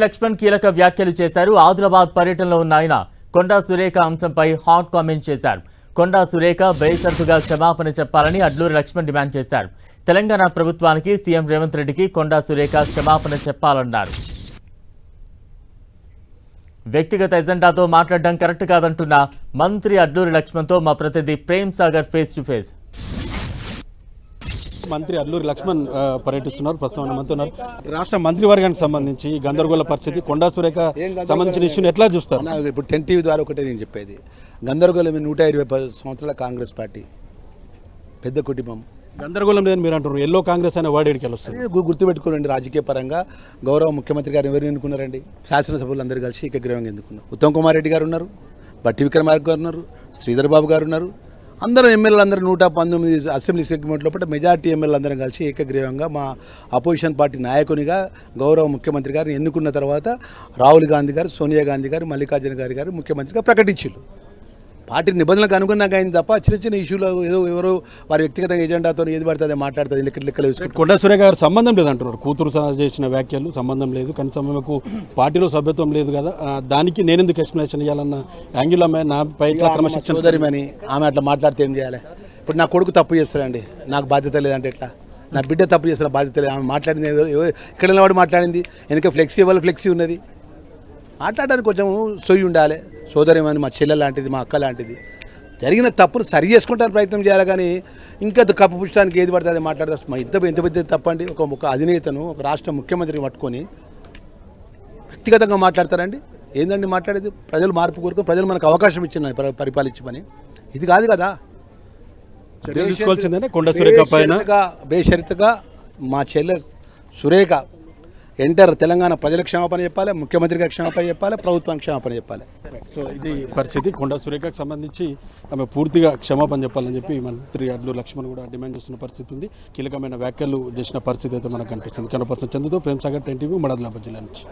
లక్ష్మణ్ కీలక వ్యాఖ్యలు చేశారు. ఆదిలాబాద్ పర్యటనలో ఉన్న ఆయన కొండా సురేఖ అంశంపై హాట్ కామెంట్ చేశారు. కొండా సురేఖ బేషరతుగా క్షమాపణ చెప్పాలని అడ్లూరి లక్ష్మణ్ డిమాండ్ చేశారు. తెలంగాణ ప్రభుత్వానికి సీఎం రేవంత్ రెడ్డికి కొండా సురేఖ క్షమాపణ చెప్పాలన్నారు. వ్యక్తిగత ఎజెండాతో మాట్లాడడం కరెక్ట్ కాదంటున్న మంత్రి అడ్లూరి లక్ష్మణ్తో మా ప్రతినిధి Prem Sagar face to face. మంత్రి అడ్లూరి లక్ష్మణ్ పర్యటిస్తున్నారు. ప్రస్తుతం మనతో ఉన్నారు. రాష్ట్ర మంత్రివర్గానికి సంబంధించి గందరగోళ పరిస్థితి, కొండా సురేఖ సంబంధించిన ఇష్యూని ఎట్లా చూస్తారు? ఇప్పుడు 10 టీవీ ద్వారా ఒకటే నేను చెప్పేది, గందరగోళం 120 సంవత్సరాల కాంగ్రెస్ పార్టీ పెద్ద కుటుంబం. గందరగోళం లేదని మీరు అంటారు. ఎల్లో కాంగ్రెస్ అనే వర్డ్ ఎడికి వస్తుంది. గుర్తుపెట్టుకోరండి, రాజకీయ పరంగా గౌరవ ముఖ్యమంత్రి గారు ఎవరు ఎన్నుకున్నారండి? శాసనసభ్యులు అందరూ కలిసి ఏకగ్రీవంగా ఎన్నుకున్నారు. ఉత్తమ్ కుమార్ రెడ్డి గారు ఉన్నారు, బట్టి విక్రమార్క గారు ఉన్నారు, శ్రీధర్ బాబు గారు ఉన్నారు. అందరూ ఎమ్మెల్యేలు అందరూ 119 అసెంబ్లీ సెగ్మెంట్ లోపల మెజార్టీ ఎమ్మెల్యేలు అందరం కలిసి ఏకగ్రీవంగా మా అపోజిషన్ పార్టీ నాయకునిగా గౌరవ ముఖ్యమంత్రి గారిని ఎన్నుకున్న తర్వాత రాహుల్ గాంధీ గారు, సోనియా గాంధీ గారు, మల్లికార్జున గారు ముఖ్యమంత్రిగా ప్రకటించారు. పార్టీ నిబంధనలకు అనుగుణంగా అయింది తప్ప చిన్న చిన్న ఇష్యూలో ఏదో ఎవరో వారి వ్యక్తిగత ఎజెండాతో ఏది పడుతుంది మాట్లాడుతుంది. లెక్కలు వేసుకుంటారు. కొండా సురేఖ గారు సంబంధం లేదంటున్నారు. కూతురు చేసిన వ్యాఖ్యలు సంబంధం లేదు, కనీసం ఆమెకు పార్టీలో సభ్యత్వం లేదు కదా, దానికి నేనెందుకు ఎక్స్ప్లెనేషన్ ఇవ్వాలన్న యాంగిల్ నాపై క్రమశిక్షణ సోదరిమని ఆమె అట్లా మాట్లాడితే ఏం చేయాలి? ఇప్పుడు నా కొడుకు తప్పు చేస్తాడండి, నాకు బాధ్యత లేదంటే ఎట్లా? నా బిడ్డ తప్పు చేస్తున్న బాధ్యత లేదు. ఆమె మాట్లాడింది ఇక్కడ నిలబడి మాట్లాడింది, వెనక ఫ్లెక్సీ వాళ్ళ ఫ్లెక్సీ ఉన్నది. మాట్లాడడానికి కొంచెం సొయ్యి ఉండాలి. సోదరిమని మా చెల్లె లాంటిది, మా అక్క లాంటిది. జరిగిన తప్పును సరి చేసుకుంటానికి ప్రయత్నం చేయాలి, కానీ ఇంకా కప్పు పుచ్చడానికి ఏది పడితే అది మాట్లాడతారు. ఎంత పెద్ద తప్పండి. ఒక అధినేతను, ఒక రాష్ట్ర ముఖ్యమంత్రిని పట్టుకొని వ్యక్తిగతంగా మాట్లాడతారండి. ఏందండి మాట్లాడేది? ప్రజలు మార్పు కోరుకు, ప్రజలు మనకు అవకాశం ఇచ్చిన పరిపాలించమని. ఇది కాదు కదా. కొండా సురేఖ పైన బేషరతుగా మా చెల్లె సురేఖ తెలంగాణ ప్రజలకు క్షమాపణ చెప్పాలి, ముఖ్యమంత్రి గారికి క్షమాపణ చెప్పాలి, ప్రభుత్వానికి క్షమాపణ చెప్పాలి. సో ఇది పరిస్థితి. కొండా సురేఖకు సంబంధించి ఆమె పూర్తిగా క్షమాపణ చెప్పాలని చెప్పి మంత్రి అడ్లూరి లక్ష్మణ్ కూడా డిమాండ్ చేస్తున్న పరిస్థితి ఉంది. కీలకమైన వ్యాఖ్యలు చేసిన పరిస్థితి అయితే మనకు కనిపిస్తుంది. కెమెరా పర్సన్ చందుతో ప్రేమ్ సాగర్, 10 టీవీ, ఆదిలాబాద్ జిల్లా నుంచి.